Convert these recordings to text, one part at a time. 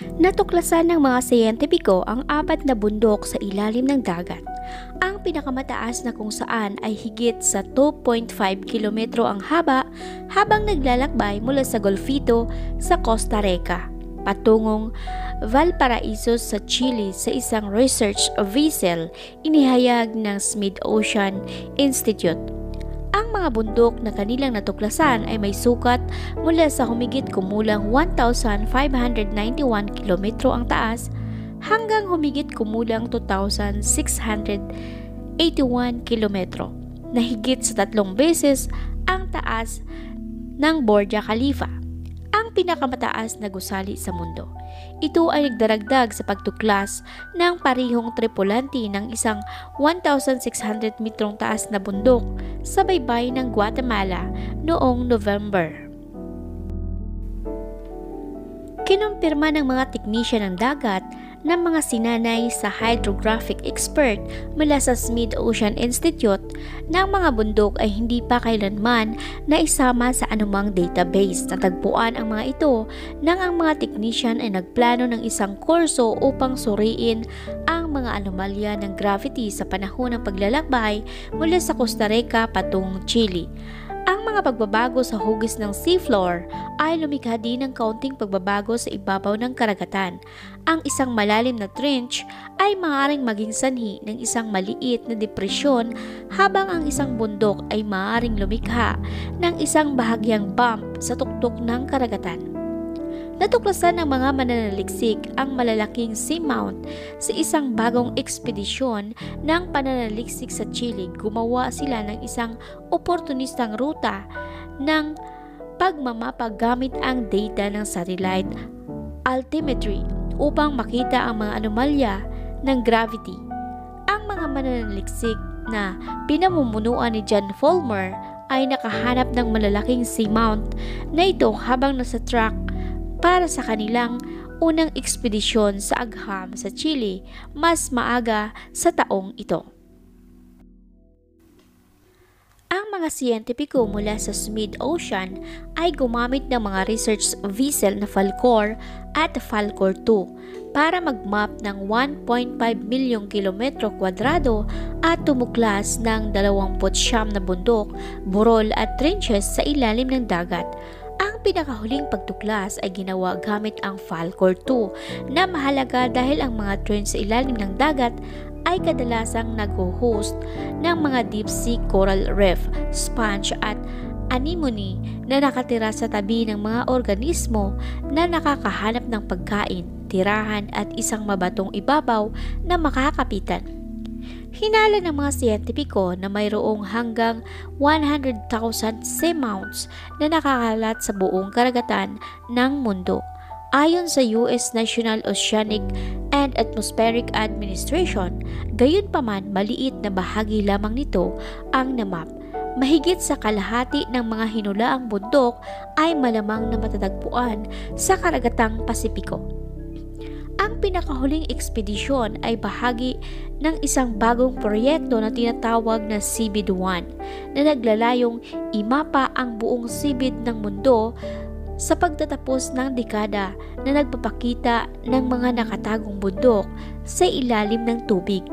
Natuklasan ng mga siyentipiko ang 4 na bundok sa ilalim ng dagat. Ang pinakamataas na kung saan ay higit sa 2.5 kilometro ang haba habang naglalakbay mula sa Golfito sa Costa Rica patungong Valparaiso sa Chile sa isang research vessel inihayag ng Smith Ocean Institute. Ang mga bundok na kanilang natuklasan ay may sukat mula sa humigit kumulang 1,591 kilometro ang taas hanggang humigit kumulang 2,681 kilometro na higit sa 3 beses ang taas ng Burj Khalifa, ang pinakamataas na gusali sa mundo. Ito ay nagdaragdag sa pagtuklas ng parihong tripulante ng isang 1,600 metrong taas na bundok sa baybay ng Guatemala noong November. Kinumpirma ng mga teknisyan ng dagat ng mga sinanay sa hydrographic expert mula sa Smith Ocean Institute na ang mga bundok ay hindi pa kailanman naisama sa anumang database. Natagpuan ang mga ito nang ang mga teknisyan ay nagplano ng isang kurso upang suriin ang mga anomalya ng gravity sa panahon ng paglalakbay mula sa Costa Rica patungong Chile. Ang mga pagbabago sa hugis ng seafloor ay lumikha din ng kaunting pagbabago sa ibabaw ng karagatan. Ang isang malalim na trench ay maaaring maging sanhi ng isang maliit na depresyon habang ang isang bundok ay maaaring lumikha ng isang bahagyang bump sa tuktok ng karagatan. Natuklasan ng mga mananaliksik ang malalaking seamount sa isang bagong ekspedisyon ng pananaliksik sa Chile. Gumawa sila ng isang oportunistang ruta ng pagmamapa gamit ang data ng satellite altimetry upang makita ang mga anomalya ng gravity. Ang mga mananaliksik na pinamumunuan ni John Fulmer ay nakahanap ng malalaking seamount na ito habang nasa track para sa kanilang unang ekspedisyon sa agham sa Chile mas maaga sa taong ito. Ang mga siyentipiko mula sa Smith Ocean ay gumamit ng mga research vessel na Falkor at Falkor 2 para mag-map ng 1.5 milyong kilometro kwadrado at tumuklas ng 29 na bundok, burol at trenches sa ilalim ng dagat. Ang pinakahuling pagtuklas ay ginawa gamit ang Falkor 2 na mahalaga dahil ang mga trench sa ilalim ng dagat ay kadalasang nag-host ng mga deep sea coral reef, sponge at anemone na nakatira sa tabi ng mga organismo na nakakahanap ng pagkain, tirahan at isang mabatong ibabaw na makakapitan. Hinala ng mga siyentipiko na mayroong hanggang 100,000 seamounts na nakakalat sa buong karagatan ng mundo. Ayon sa US National Oceanic and Atmospheric Administration, gayunpaman maliit na bahagi lamang nito ang namap. Mahigit sa kalahati ng mga hinulaang bundok ay malamang na matatagpuan sa karagatang Pasipiko. Ang pinakahuling ekspedisyon ay bahagi ng isang bagong proyekto na tinatawag na Seabed-1 na naglalayong imapa ang buong seabed ng mundo sa pagtatapos ng dekada na nagpapakita ng mga nakatagong bundok sa ilalim ng tubig.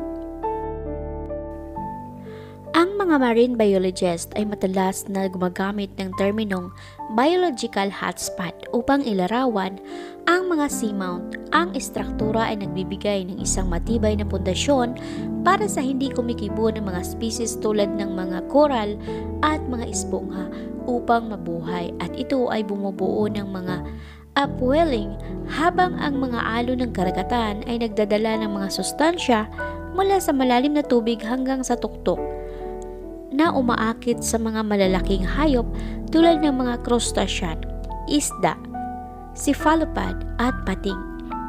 Ang mga marine biologists ay madalas na gumagamit ng terminong biological hotspot upang ilarawan ang mga seamount. Ang estruktura ay nagbibigay ng isang matibay na pundasyon para sa hindi kumikibo ng mga species tulad ng mga coral at mga esponga upang mabuhay, at ito ay bumubuo ng mga upwelling habang ang mga alon ng karagatan ay nagdadala ng mga sustansya mula sa malalim na tubig hanggang sa tuktok na umaakit sa mga malalaking hayop tulad ng mga crustacean, isda, cephalopod at pating.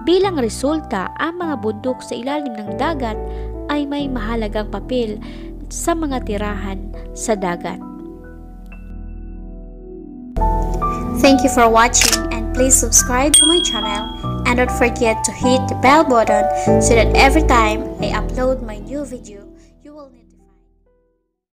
Bilang resulta, ang mga bundok sa ilalim ng dagat ay may mahalagang papel sa mga tirahan sa dagat. Thank you for watching, and please subscribe to my channel and don't forget to hit the bell button so that every time I upload my new video,